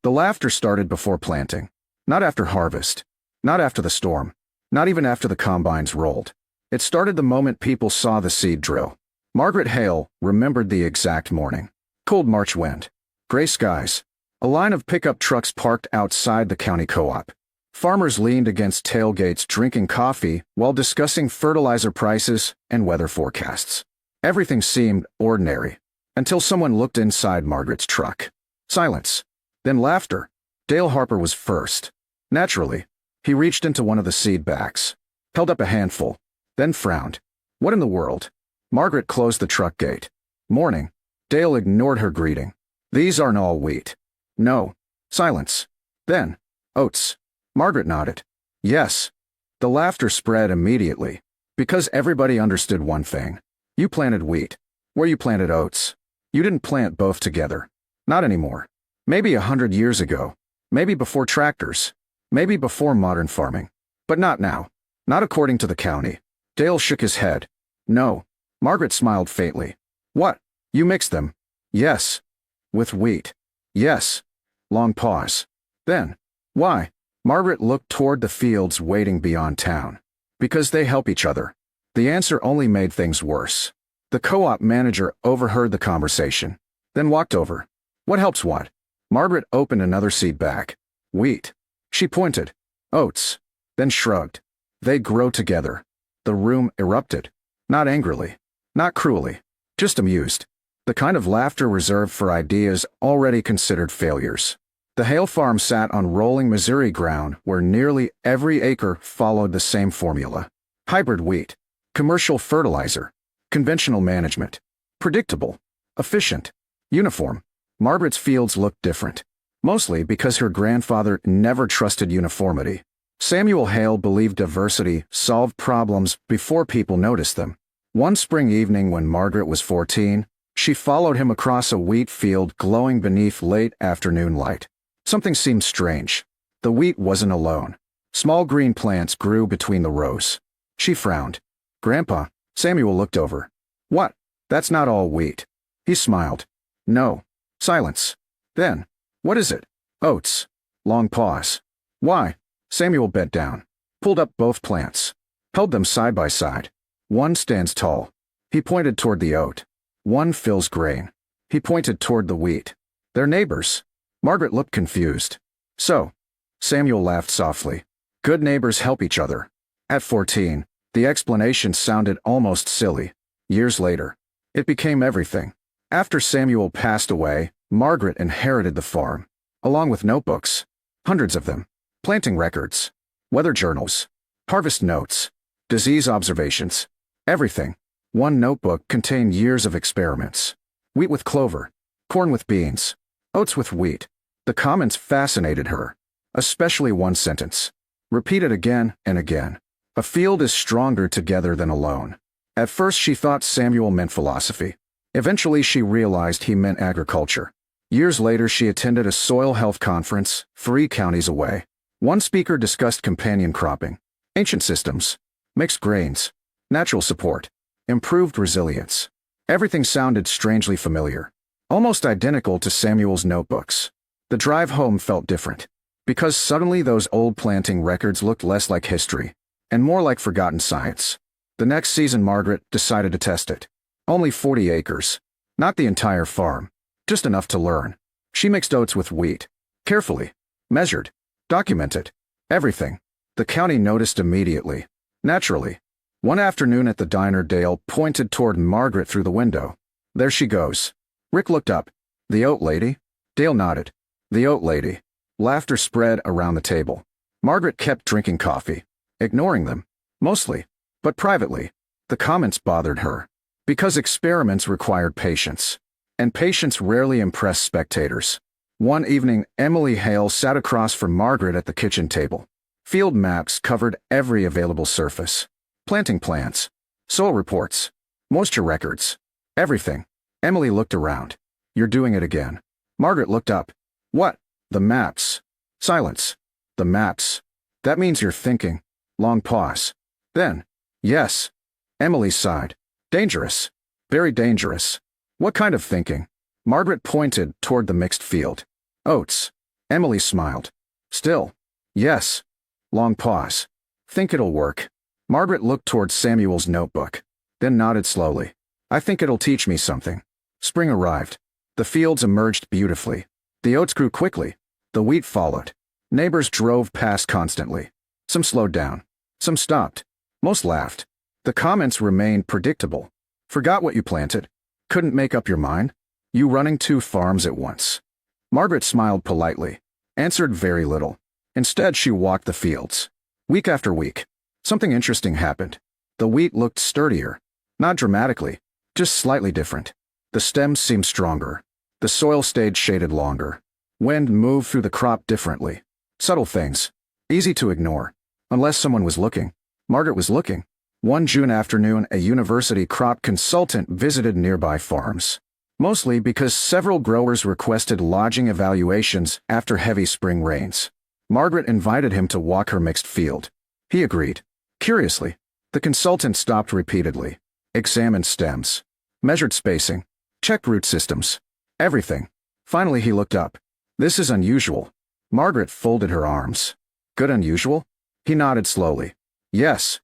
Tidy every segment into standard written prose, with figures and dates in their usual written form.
The laughter started before planting, not after harvest, not after the storm, not even after the combines rolled. It started the moment people saw the seed drill. Margaret Hale remembered the exact morning. Cold March wind, gray skies, a line of pickup trucks parked outside the county co-op. Farmers leaned against tailgates drinking coffee while discussing fertilizer prices and weather forecasts. Everything seemed ordinary until someone looked inside Margaret's truck. Silence. Then laughter. Dale Harper was first. Naturally, he reached into one of the seed bags, held up a handful, then frowned. What in the world? Margaret closed the truck gate. Morning. Dale ignored her greeting. These aren't all wheat. No. Silence. Then, oats. Margaret nodded. Yes. The laughter spread immediately, because everybody understood one thing. You planted wheat, where you planted oats. You didn't plant both together. Not anymore. Maybe 100 years ago. Maybe before tractors. Maybe before modern farming. But not now. Not according to the county. Dale shook his head. No. Margaret smiled faintly. What? You mixed them? Yes. With wheat? Yes. Long pause. Then, why? Margaret looked toward the fields waiting beyond town. Because they help each other. The answer only made things worse. The co-op manager overheard the conversation, then walked over. What helps what? Margaret opened another seed bag. Wheat. She pointed. Oats. Then shrugged. They grow together. The room erupted. Not angrily. Not cruelly. Just amused. The kind of laughter reserved for ideas already considered failures. The Hale farm sat on rolling Missouri ground where nearly every acre followed the same formula. Hybrid wheat. Commercial fertilizer. Conventional management. Predictable. Efficient. Uniform. Margaret's fields looked different. Mostly because her grandfather never trusted uniformity. Samuel Hale believed diversity solved problems before people noticed them. One spring evening when Margaret was 14, she followed him across a wheat field glowing beneath late afternoon light. Something seemed strange. The wheat wasn't alone. Small green plants grew between the rows. She frowned. Grandpa, Samuel looked over. What? That's not all wheat. He smiled. No. Silence. Then, what is it? Oats. Long pause. Why? Samuel bent down, pulled up both plants, held them side by side. One stands tall. He pointed toward the oat. One fills grain. He pointed toward the wheat. They're neighbors. Margaret looked confused. So, Samuel laughed softly. Good neighbors help each other. At 14, the explanation sounded almost silly. Years later, it became everything. After Samuel passed away, Margaret inherited the farm, along with notebooks, hundreds of them, planting records, weather journals, harvest notes, disease observations, everything. One notebook contained years of experiments. Wheat with clover, corn with beans, oats with wheat. The comments fascinated her, especially one sentence, repeated again and again. A field is stronger together than alone. At first she thought Samuel meant philosophy. Eventually she realized he meant agriculture. Years later she attended a soil health conference 3 counties away. One speaker discussed companion cropping, ancient systems, mixed grains, natural support, improved resilience. Everything sounded strangely familiar, almost identical to Samuel's notebooks. The drive home felt different, because suddenly those old planting records looked less like history, and more like forgotten science. The next season Margaret decided to test it. Only 40 acres. Not the entire farm. Just enough to learn. She mixed oats with wheat. Carefully. Measured. Documented. Everything. The county noticed immediately. Naturally. One afternoon at the diner Dale pointed toward Margaret through the window. There she goes. Rick looked up. The oat lady? Dale nodded. The oat lady. Laughter spread around the table. Margaret kept drinking coffee. Ignoring them. Mostly. But privately. The comments bothered her. Because experiments required patience. And patience rarely impressed spectators. One evening, Emily Hale sat across from Margaret at the kitchen table. Field maps covered every available surface. Planting plans. Soil reports. Moisture records. Everything. Emily looked around. You're doing it again. Margaret looked up. What? The maps. Silence. The maps. That means you're thinking. Long pause. Then. Yes. Emily sighed. Dangerous. Very dangerous. What kind of thinking? Margaret pointed toward the mixed field. Oats. Emily smiled. Still. Yes. Long pause. Think it'll work. Margaret looked towards Samuel's notebook, then nodded slowly. I think it'll teach me something. Spring arrived. The fields emerged beautifully. The oats grew quickly. The wheat followed. Neighbors drove past constantly. Some slowed down. Some stopped. Most laughed. The comments remained predictable. Forgot what you planted. Couldn't make up your mind. You running 2 farms at once. Margaret smiled politely. Answered very little. Instead, she walked the fields. Week after week. Something interesting happened. The wheat looked sturdier. Not dramatically. Just slightly different. The stems seemed stronger. The soil stayed shaded longer. Wind moved through the crop differently. Subtle things. Easy to ignore. Unless someone was looking. Margaret was looking. One June afternoon, a university crop consultant visited nearby farms. Mostly because several growers requested lodging evaluations after heavy spring rains. Margaret invited him to walk her mixed field. He agreed. Curiously, the consultant stopped repeatedly, examined stems, measured spacing, checked root systems, everything. Finally, he looked up. This is unusual. Margaret folded her arms. Good unusual? He nodded slowly. Yes.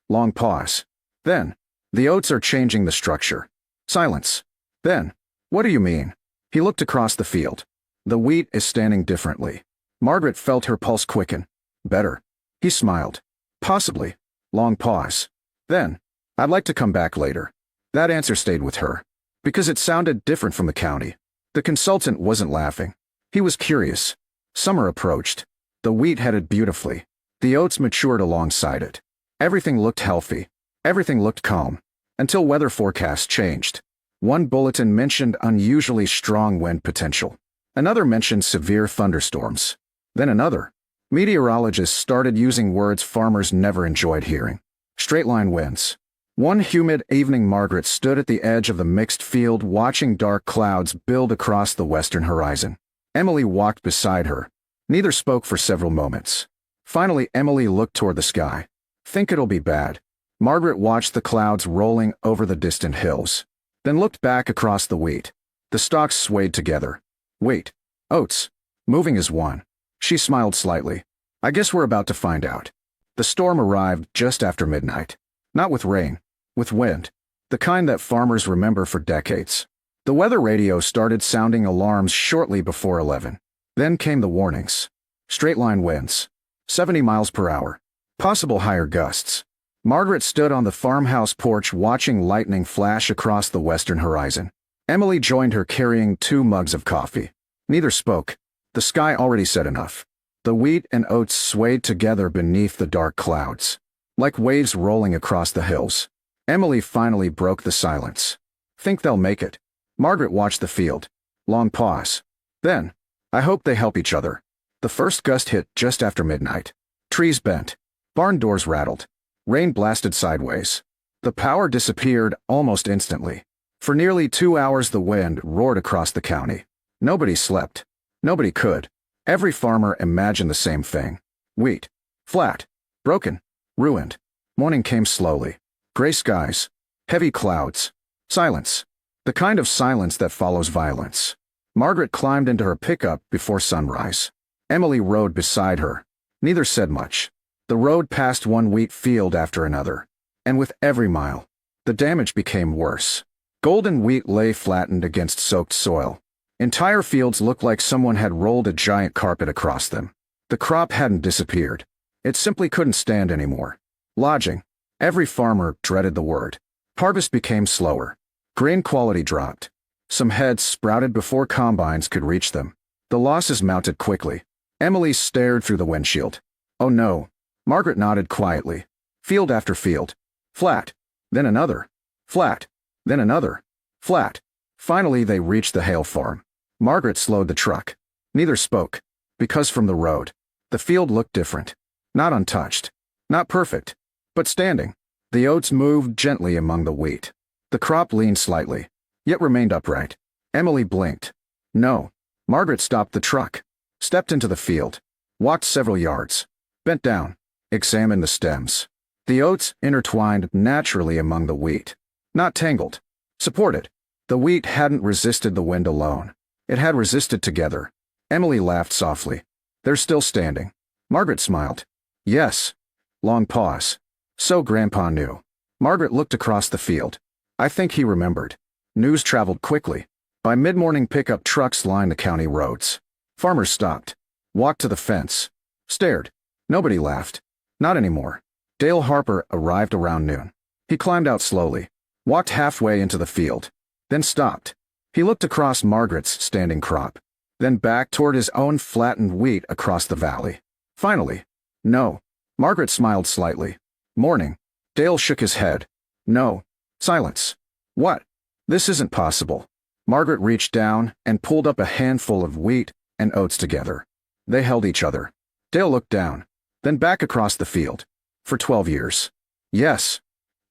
Long pause. Then, the oats are changing the structure. Silence. Then, what do you mean? He looked across the field. The wheat is standing differently. Margaret felt her pulse quicken. Better. He smiled. Possibly. Long pause. Then, I'd like to come back later. That answer stayed with her. Because it sounded different from the county. The consultant wasn't laughing. He was curious. Summer approached. The wheat headed beautifully. The oats matured alongside it. Everything looked healthy. Everything looked calm. Until weather forecasts changed. One bulletin mentioned unusually strong wind potential. Another mentioned severe thunderstorms. Then another. Meteorologists started using words farmers never enjoyed hearing. Straight-line winds. One humid evening, Margaret stood at the edge of the mixed field watching dark clouds build across the western horizon. Emily walked beside her. Neither spoke for several moments. Finally, Emily looked toward the sky. Think it'll be bad. Margaret watched the clouds rolling over the distant hills. Then looked back across the wheat. The stalks swayed together. Wheat. Oats. Moving as one. She smiled slightly. I guess we're about to find out. The storm arrived just after midnight. Not with rain. With wind. The kind that farmers remember for decades. The weather radio started sounding alarms shortly before 11. Then came the warnings. Straight-line winds. 70 miles per hour. Possible higher gusts. Margaret stood on the farmhouse porch watching lightning flash across the western horizon. Emily joined her carrying 2 mugs of coffee. Neither spoke. The sky already said enough. The wheat and oats swayed together beneath the dark clouds. Like waves rolling across the hills. Emily finally broke the silence. Think they'll make it. Margaret watched the field. Long pause. Then, I hope they help each other. The first gust hit just after midnight. Trees bent. Barn doors rattled. Rain blasted sideways. The power disappeared almost instantly. For nearly 2 hours the wind roared across the county. Nobody slept. Nobody could. Every farmer imagined the same thing. Wheat. Flat. Broken. Ruined. Morning came slowly. Gray skies. Heavy clouds. Silence. The kind of silence that follows violence. Margaret climbed into her pickup before sunrise. Emily rode beside her. Neither said much. The road passed one wheat field after another. And with every mile, the damage became worse. Golden wheat lay flattened against soaked soil. Entire fields looked like someone had rolled a giant carpet across them. The crop hadn't disappeared. It simply couldn't stand anymore. Lodging. Every farmer dreaded the word. Harvest became slower. Grain quality dropped. Some heads sprouted before combines could reach them. The losses mounted quickly. Emily stared through the windshield. Oh no. Margaret nodded quietly. Field after field. Flat. Then another. Flat. Then another. Flat. Finally they reached the Hale farm. Margaret slowed the truck. Neither spoke. Because from the road, the field looked different. Not untouched. Not perfect. But standing. The oats moved gently among the wheat. The crop leaned slightly, yet remained upright. Emily blinked. No. Margaret stopped the truck. Stepped into the field. Walked several yards. Bent down. Examined the stems. The oats intertwined naturally among the wheat. Not tangled. Supported. The wheat hadn't resisted the wind alone. It had resisted together. Emily laughed softly. They're still standing. Margaret smiled. Yes. Long pause. So Grandpa knew. Margaret looked across the field. I think he remembered. News traveled quickly. By mid-morning pickup trucks lined the county roads. Farmers stopped. Walked to the fence. Stared. Nobody laughed. Not anymore. Dale Harper arrived around noon. He climbed out slowly. Walked halfway into the field. Then stopped. He looked across Margaret's standing crop. Then back toward his own flattened wheat across the valley. Finally. No. Margaret smiled slightly. Morning. Dale shook his head. No. Silence. What? This isn't possible. Margaret reached down and pulled up a handful of wheat and oats together. They held each other. Dale looked down, then back across the field. For 12 years. Yes.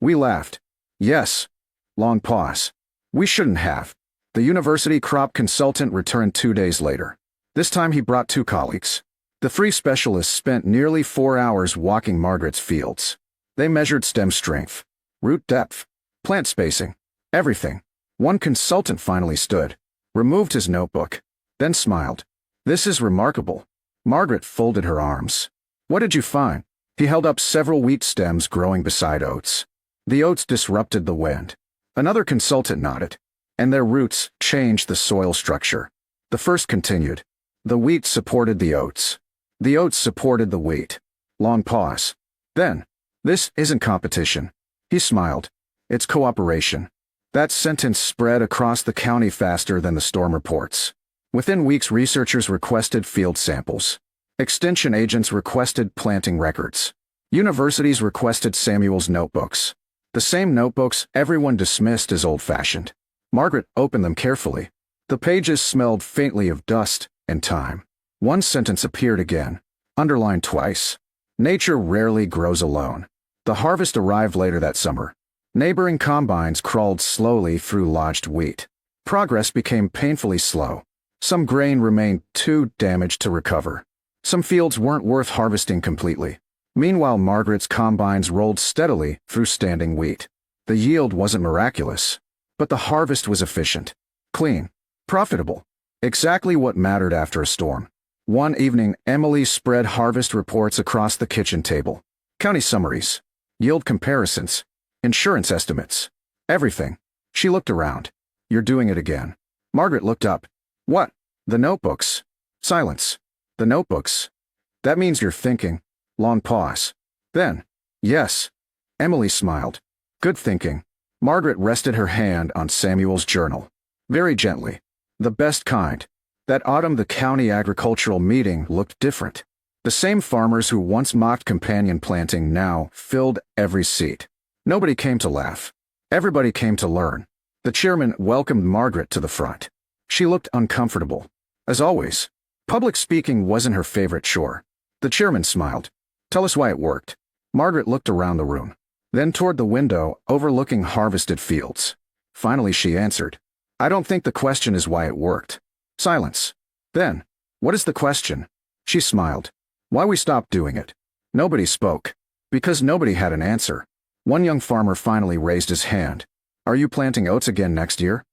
We laughed. Yes. Long pause. We shouldn't have. The university crop consultant returned 2 days later. This time he brought 2 colleagues. The 3 specialists spent nearly 4 hours walking Margaret's fields. They measured stem strength, root depth, plant spacing, everything. One consultant finally stood, removed his notebook, then smiled. This is remarkable. Margaret folded her arms. What did you find? He held up several wheat stems growing beside oats. The oats disrupted the wind. Another consultant nodded. And their roots changed the soil structure. The first continued. The wheat supported the oats. The oats supported the wheat. Long pause. Then, this isn't competition. He smiled. It's cooperation. That sentence spread across the county faster than the storm reports. Within weeks, researchers requested field samples. Extension agents requested planting records. Universities requested Samuel's notebooks. The same notebooks everyone dismissed as old-fashioned. Margaret opened them carefully. The pages smelled faintly of dust and time. One sentence appeared again, underlined twice. Nature rarely grows alone. The harvest arrived later that summer. Neighboring combines crawled slowly through lodged wheat. Progress became painfully slow. Some grain remained too damaged to recover. Some fields weren't worth harvesting completely. Meanwhile, Margaret's combines rolled steadily through standing wheat. The yield wasn't miraculous, but the harvest was efficient, clean, profitable. Exactly what mattered after a storm. One evening, Emily spread harvest reports across the kitchen table. County summaries, yield comparisons, insurance estimates, everything. She looked around. You're doing it again. Margaret looked up. What? The notebooks. Silence. The notebooks. That means you're thinking. Long pause. Then, yes. Emily smiled. Good thinking. Margaret rested her hand on Samuel's journal. Very gently. The best kind. That autumn the county agricultural meeting looked different. The same farmers who once mocked companion planting now filled every seat. Nobody came to laugh. Everybody came to learn. The chairman welcomed Margaret to the front. She looked uncomfortable. As always, public speaking wasn't her favorite chore. The chairman smiled. Tell us why it worked. Margaret looked around the room, then toward the window overlooking harvested fields. Finally she answered. I don't think the question is why it worked. Silence. Then, what is the question? She smiled. Why we stopped doing it. Nobody spoke. Because nobody had an answer. One young farmer finally raised his hand. Are you planting oats again next year?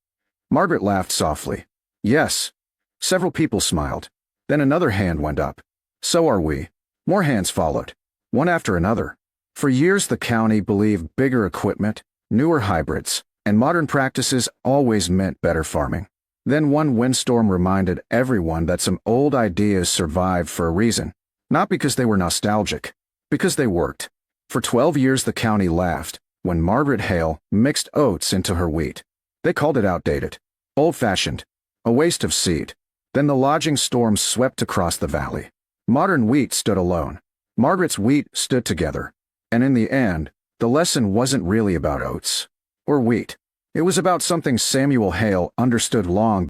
Margaret laughed softly. Yes. Several people smiled. Then another hand went up. So are we. More hands followed. One after another. For years the county believed bigger equipment, newer hybrids, and modern practices always meant better farming. Then one windstorm reminded everyone that some old ideas survived for a reason. Not because they were nostalgic. Because they worked. For 12 years the county laughed when Margaret Hale mixed oats into her wheat. They called it outdated, old-fashioned, a waste of seed. Then the lodging storm swept across the valley. Modern wheat stood alone. Margaret's wheat stood together. And in the end, the lesson wasn't really about oats or wheat. It was about something Samuel Hale understood long